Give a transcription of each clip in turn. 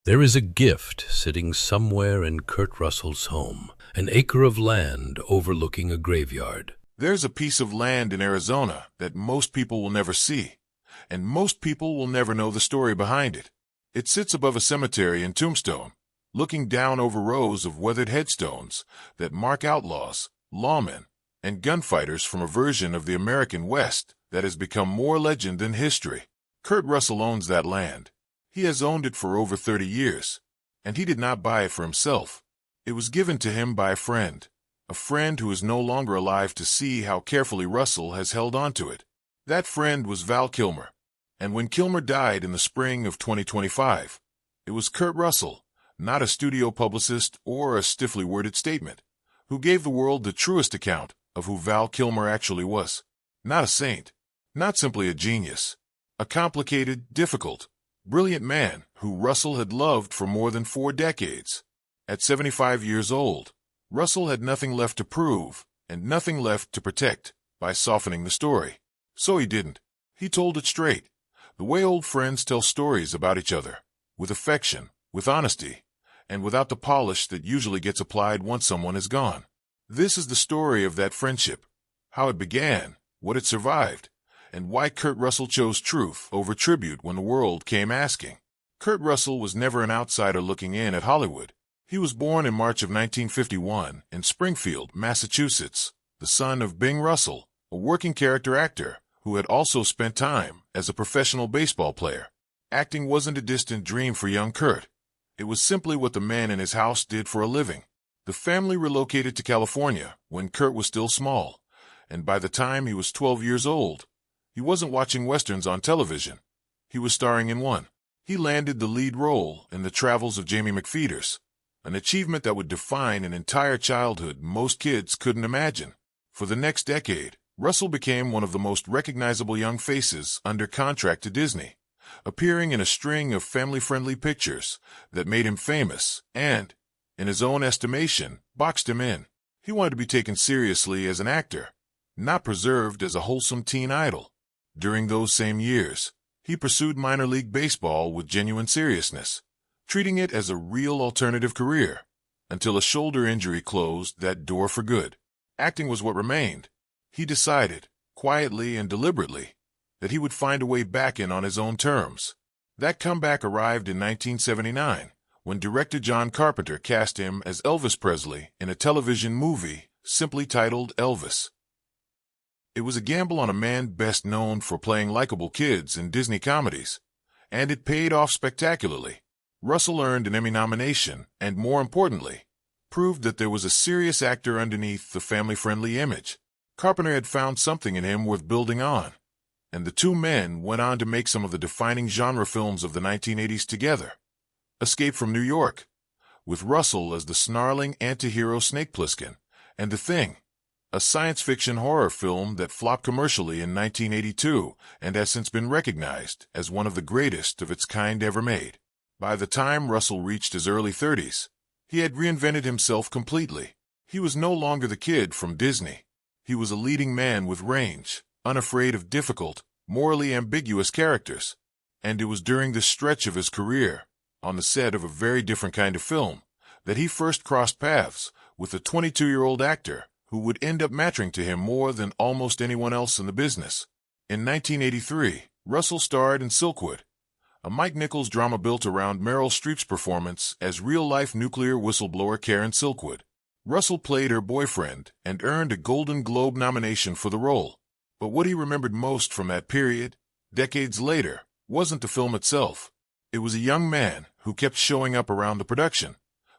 There is a gift sitting somewhere in Kurt Russell's home, an acre of land overlooking a graveyard. There's a piece of land in Arizona that most people will never see, and most people will never know the story behind it. It sits above a cemetery in Tombstone, looking down over rows of weathered headstones that mark outlaws, lawmen, and gunfighters from a version of the American West that has become more legend than history. Kurt Russell owns that land. He has owned it for over 30 years, and he did not buy it for himself. It was given to him by a friend who is no longer alive to see how carefully Russell has held on to it. That friend was Val Kilmer, and when Kilmer died in the spring of 2025, it was Kurt Russell, not a studio publicist or a stiffly worded statement, who gave the world the truest account of who Val Kilmer actually was. Not a saint, not simply a genius, a complicated, difficult, brilliant man who Russell had loved for more than 4 decades. At 75 years old, Russell had nothing left to prove and nothing left to protect by softening the story. So he didn't. He told it straight, the way old friends tell stories about each other, with affection, with honesty, and without the polish that usually gets applied once someone is gone. This is the story of that friendship, how it began, what it survived, and why Kurt Russell chose truth over tribute when the world came asking. Kurt Russell was never an outsider looking in at Hollywood. He was born in March of 1951 in Springfield, Massachusetts, the son of Bing Russell, a working character actor who had also spent time as a professional baseball player. Acting wasn't a distant dream for young Kurt. It was simply what the man in his house did for a living. The family relocated to California when Kurt was still small, and by the time he was 12 years old, he wasn't watching westerns on television. He was starring in one. He landed the lead role in The Travels of Jamie McPheeters, an achievement that would define an entire childhood most kids couldn't imagine. For the next decade, Russell became one of the most recognizable young faces under contract to Disney, appearing in a string of family-friendly pictures that made him famous and, in his own estimation, boxed him in. He wanted to be taken seriously as an actor, not preserved as a wholesome teen idol. During those same years, he pursued minor league baseball with genuine seriousness, treating it as a real alternative career, until a shoulder injury closed that door for good. Acting was what remained. He decided, quietly and deliberately, that he would find a way back in on his own terms. That comeback arrived in 1979, when director John Carpenter cast him as Elvis Presley in a television movie simply titled Elvis. It was a gamble on a man best known for playing likable kids in Disney comedies, and it paid off spectacularly. Russell earned an Emmy nomination and, more importantly, proved that there was a serious actor underneath the family-friendly image. Carpenter had found something in him worth building on, and the two men went on to make some of the defining genre films of the 1980s together. Escape from New York, with Russell as the snarling anti-hero Snake Plissken, and The Thing, a science fiction horror film that flopped commercially in 1982 and has since been recognized as one of the greatest of its kind ever made. By the time Russell reached his early 30s, he had reinvented himself completely. He was no longer the kid from Disney. He was a leading man with range, unafraid of difficult, morally ambiguous characters. And it was during this stretch of his career, on the set of a very different kind of film, that he first crossed paths with a 22-year-old actor who would end up mattering to him more than almost anyone else in the business. In 1983, Russell starred in Silkwood, a Mike Nichols drama built around Meryl Streep's performance as real-life nuclear whistleblower Karen Silkwood. Russell played her boyfriend and earned a Golden Globe nomination for the role. But what he remembered most from that period, decades later, wasn't the film itself. It was a young man who kept showing up around the production,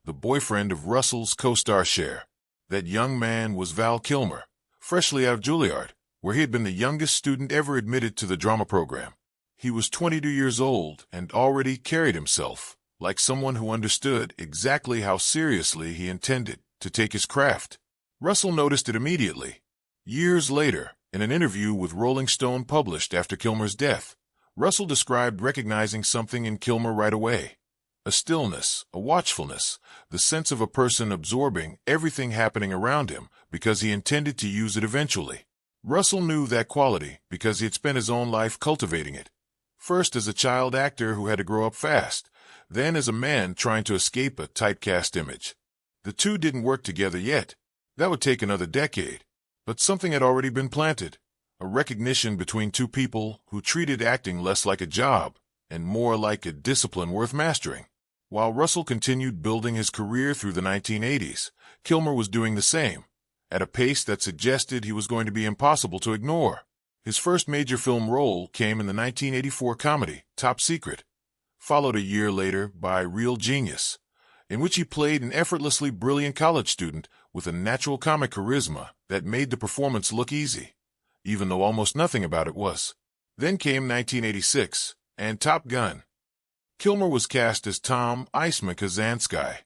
the boyfriend of Russell's co-star Cher. That young man was Val Kilmer, freshly out of Juilliard, where he had been the youngest student ever admitted to the drama program. He was 22 years old and already carried himself like someone who understood exactly how seriously he intended to take his craft. Russell noticed it immediately. Years later, in an interview with Rolling Stone published after Kilmer's death, Russell described recognizing something in Kilmer right away. A stillness, a watchfulness, the sense of a person absorbing everything happening around him because he intended to use it eventually. Russell knew that quality because he had spent his own life cultivating it. First as a child actor who had to grow up fast, then as a man trying to escape a typecast image. The two didn't work together yet. That would take another decade. But something had already been planted, a recognition between two people who treated acting less like a job and more like a discipline worth mastering. While Russell continued building his career through the 1980s, Kilmer was doing the same, at a pace that suggested he was going to be impossible to ignore. His first major film role came in the 1984 comedy Top Secret, followed a year later by Real Genius, in which he played an effortlessly brilliant college student with a natural comic charisma that made the performance look easy, even though almost nothing about it was. Then came 1986, and Top Gun. Kilmer was cast as Tom Iceman Kazansky,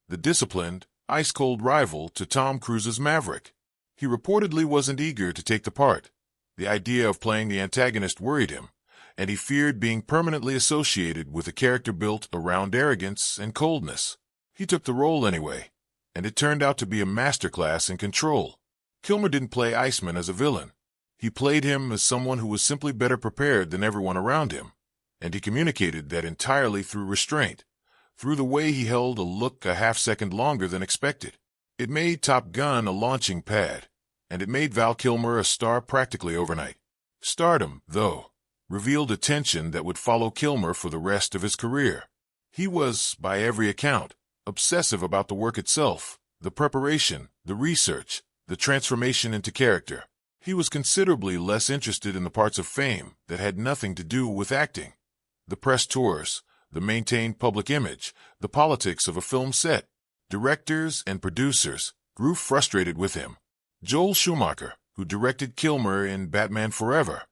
the disciplined, ice-cold rival to Tom Cruise's Maverick. He reportedly wasn't eager to take the part. The idea of playing the antagonist worried him, and he feared being permanently associated with a character built around arrogance and coldness. He took the role anyway, and it turned out to be a masterclass in control. Kilmer didn't play Iceman as a villain. He played him as someone who was simply better prepared than everyone around him, and he communicated that entirely through restraint, through the way he held a look a half-second longer than expected. It made Top Gun a launching pad, and it made Val Kilmer a star practically overnight. Stardom, though, revealed a tension that would follow Kilmer for the rest of his career. He was, by every account, obsessive about the work itself, the preparation, the research, the transformation into character. He was considerably less interested in the parts of fame that had nothing to do with acting. The press tours, the maintained public image, the politics of a film set. Directors and producers grew frustrated with him. Joel Schumacher, who directed Kilmer in Batman Forever,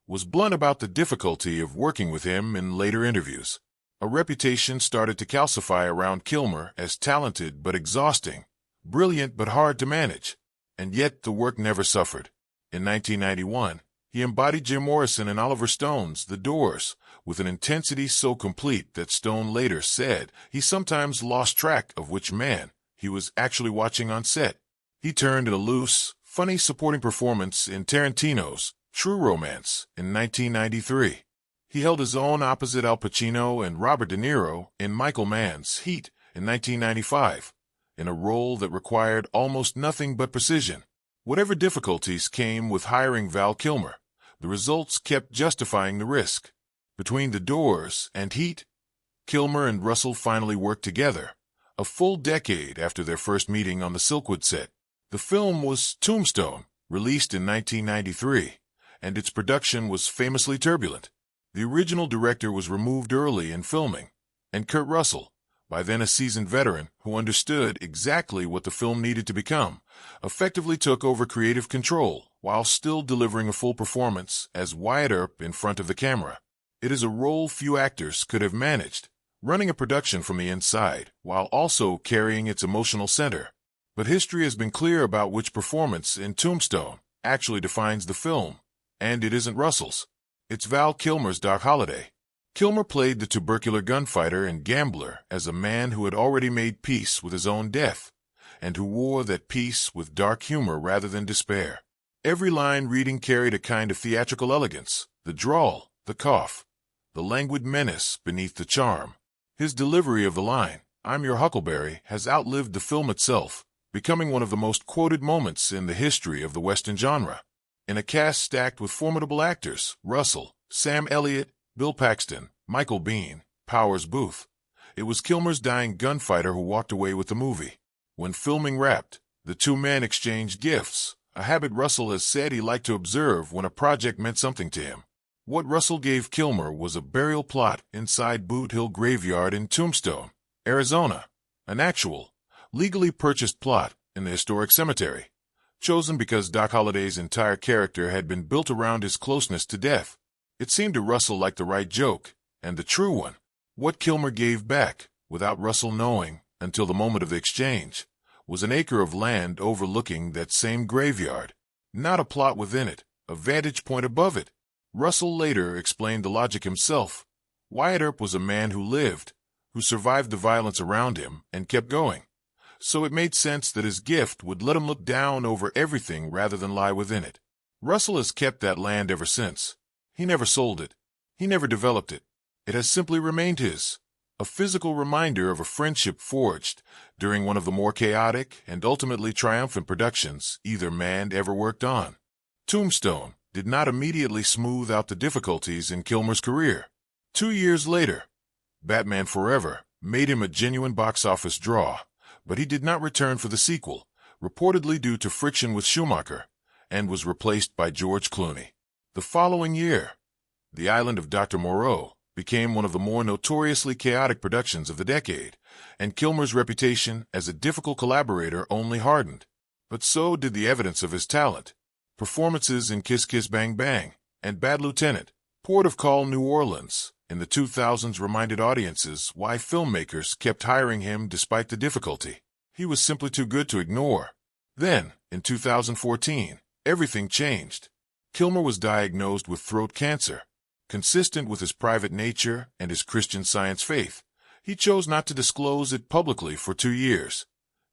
was blunt about the difficulty of working with him in later interviews. A reputation started to calcify around Kilmer as talented but exhausting, brilliant but hard to manage. And yet the work never suffered. In 1991, he embodied Jim Morrison and Oliver Stone's The Doors with an intensity so complete that Stone later said he sometimes lost track of which man he was actually watching on set. He turned in a loose, funny supporting performance in Tarantino's True Romance in 1993. He held his own opposite Al Pacino and Robert De Niro in Michael Mann's Heat in 1995, in a role that required almost nothing but precision. Whatever difficulties came with hiring Val Kilmer, the results kept justifying the risk. Between The Doors and Heat, Kilmer and Russell finally worked together, a full decade after their first meeting on the Silkwood set. The film was Tombstone, released in 1993, and its production was famously turbulent. The original director was removed early in filming, and Kurt Russell, by then a seasoned veteran who understood exactly what the film needed to become, effectively took over creative control while still delivering a full performance as Wyatt Earp in front of the camera. It is a role few actors could have managed, running a production from the inside while also carrying its emotional center. But history has been clear about which performance in Tombstone actually defines the film, and it isn't Russell's. It's Val Kilmer's Doc Holliday. Kilmer played the tubercular gunfighter and gambler as a man who had already made peace with his own death, and who wore that peace with dark humor rather than despair. Every line reading carried a kind of theatrical elegance, the drawl, the cough, the languid menace beneath the charm. His delivery of the line, "I'm your Huckleberry," has outlived the film itself, becoming one of the most quoted moments in the history of the Western genre. In a cast stacked with formidable actors, Russell, Sam Elliott, Bill Paxton, Michael Biehn, Powers Booth, it was Kilmer's dying gunfighter who walked away with the movie. When filming wrapped, the two men exchanged gifts, a habit Russell has said he liked to observe when a project meant something to him. What Russell gave Kilmer was a burial plot inside Boot Hill Graveyard in Tombstone, Arizona, an actual, legally purchased plot in the historic cemetery, chosen because Doc Holliday's entire character had been built around his closeness to death. It seemed to Russell like the right joke, and the true one. What Kilmer gave back, without Russell knowing, until the moment of the exchange, was an acre of land overlooking that same graveyard. Not a plot within it, a vantage point above it. Russell later explained the logic himself. Wyatt Earp was a man who lived, who survived the violence around him and kept going. So it made sense that his gift would let him look down over everything rather than lie within it. Russell has kept that land ever since. He never sold it. He never developed it. It has simply remained his. a physical reminder of a friendship forged during one of the more chaotic and ultimately triumphant productions either man ever worked on. Tombstone did not immediately smooth out the difficulties in Kilmer's career. 2 years later, Batman Forever made him a genuine box office draw, but he did not return for the sequel, reportedly due to friction with Schumacher, and was replaced by George Clooney. The following year, The Island of Dr. Moreau became one of the more notoriously chaotic productions of the decade, and Kilmer's reputation as a difficult collaborator only hardened. But so did the evidence of his talent. Performances in Kiss Kiss Bang Bang and Bad Lieutenant, Port of Call New Orleans in the 2000s reminded audiences why filmmakers kept hiring him despite the difficulty. He was simply too good to ignore. Then, in 2014, everything changed. Kilmer was diagnosed with throat cancer. Consistent with his private nature and his Christian Science faith, he chose not to disclose it publicly for 2 years,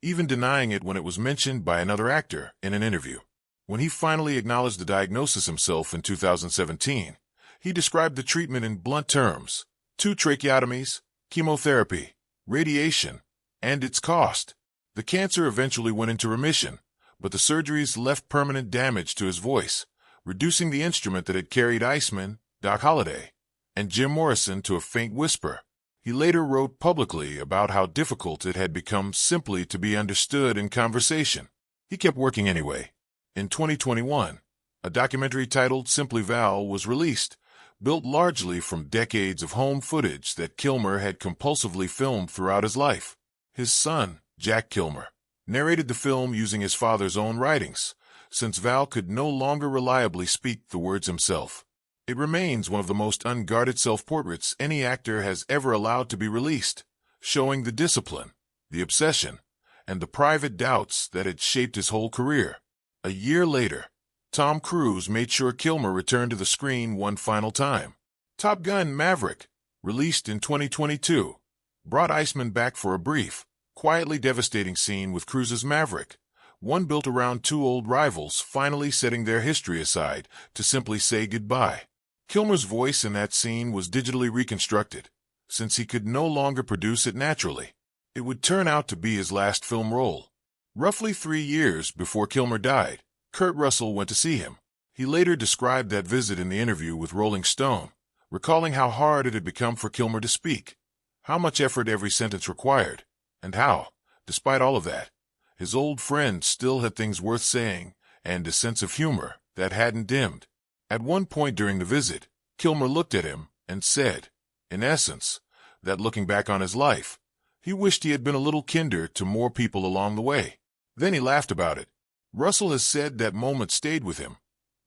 even denying it when it was mentioned by another actor in an interview. When he finally acknowledged the diagnosis himself in 2017, he described the treatment in blunt terms: 2 tracheotomies, chemotherapy, radiation, and its cost. The cancer eventually went into remission, but the surgeries left permanent damage to his voice, reducing the instrument that had carried Iceman, Doc Holliday, and Jim Morrison to a faint whisper. He later wrote publicly about how difficult it had become simply to be understood in conversation. He kept working anyway. In 2021, a documentary titled Simply Val was released, built largely from decades of home footage that Kilmer had compulsively filmed throughout his life. His son, Jack Kilmer, narrated the film using his father's own writings, since Val could no longer reliably speak the words himself. It remains one of the most unguarded self-portraits any actor has ever allowed to be released, showing the discipline, the obsession, and the private doubts that had shaped his whole career. A year later, Tom Cruise made sure Kilmer returned to the screen one final time. Top Gun: Maverick, released in 2022, brought Iceman back for a brief, quietly devastating scene with Cruise's Maverick, one built around 2 old rivals finally setting their history aside to simply say goodbye. Kilmer's voice in that scene was digitally reconstructed, since he could no longer produce it naturally. It would turn out to be his last film role. Roughly 3 years before Kilmer died, Kurt Russell went to see him. He later described that visit in the interview with Rolling Stone, recalling how hard it had become for Kilmer to speak, how much effort every sentence required, and how, despite all of that, his old friend still had things worth saying and a sense of humor that hadn't dimmed. At one point during the visit, Kilmer looked at him and said, in essence, that looking back on his life, he wished he had been a little kinder to more people along the way. Then he laughed about it. Russell has said that moment stayed with him,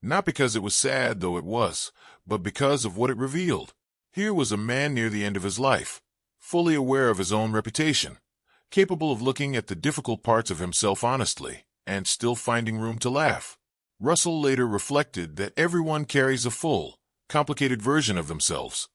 not because it was sad, though it was, but because of what it revealed. Here was a man near the end of his life, fully aware of his own reputation, capable of looking at the difficult parts of himself honestly, and still finding room to laugh. Russell later reflected that everyone carries a full, complicated version of themselves,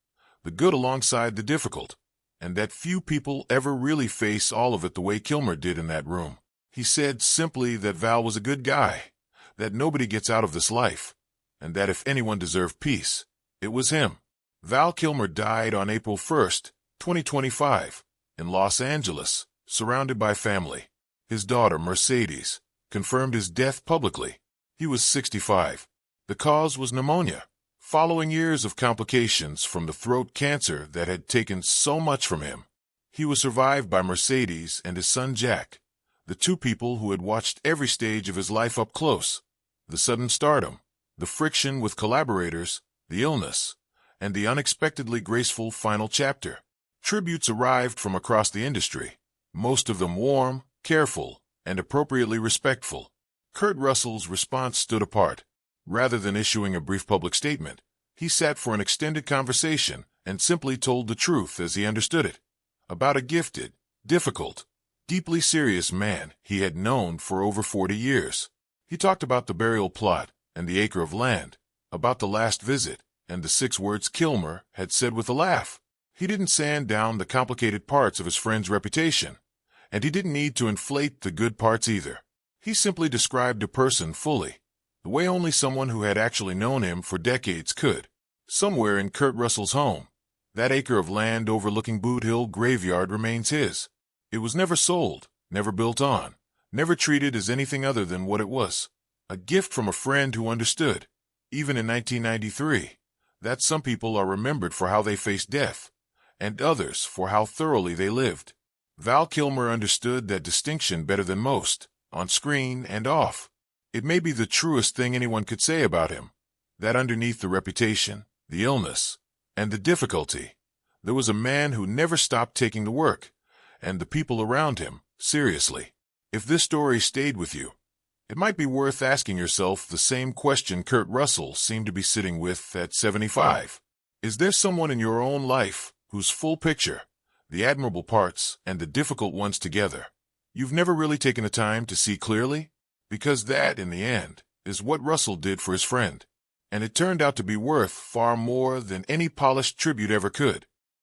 the good alongside the difficult, and that few people ever really face all of it the way Kilmer did in that room. He said simply that Val was a good guy, that nobody gets out of this life, and that if anyone deserved peace, it was him. Val Kilmer died on April 1st, 2025, in Los Angeles, surrounded by family. His daughter, Mercedes, confirmed his death publicly. He was 65. The cause was pneumonia, following years of complications from the throat cancer that had taken so much from him. He was survived by Mercedes and his son Jack, the 2 people who had watched every stage of his life up close: the sudden stardom, the friction with collaborators, the illness, and the unexpectedly graceful final chapter. Tributes arrived from across the industry, most of them warm, careful, and appropriately respectful. Kurt Russell's response stood apart. Rather than issuing a brief public statement, he sat for an extended conversation and simply told the truth as he understood it, about a gifted, difficult, deeply serious man he had known for over 40 years. He talked about the burial plot and the acre of land, about the last visit and the 6 words Kilmer had said with a laugh. He didn't sand down the complicated parts of his friend's reputation, and he didn't need to inflate the good parts either. He simply described a person fully, the way only someone who had actually known him for decades could. Somewhere in Kurt Russell's home, That acre of land overlooking Boot Hill Graveyard remains his. It was never sold, never built on, never treated as anything other than what it was. A gift from a friend who understood, even in 1993, that some people are remembered for how they faced death, and others for how thoroughly they lived. Val Kilmer understood that distinction better than most, on screen and off. It may be the truest thing anyone could say about him, that underneath the reputation, the illness, and the difficulty, there was a man who never stopped taking the work, and the people around him, seriously. If this story stayed with you, it might be worth asking yourself the same question Kurt Russell seemed to be sitting with at 75. Is there someone in your own life whose full picture, the admirable parts and the difficult ones together, you've never really taken the time to see clearly? Because that, in the end, is what Russell did for his friend, and it turned out to be worth far more than any polished tribute ever could.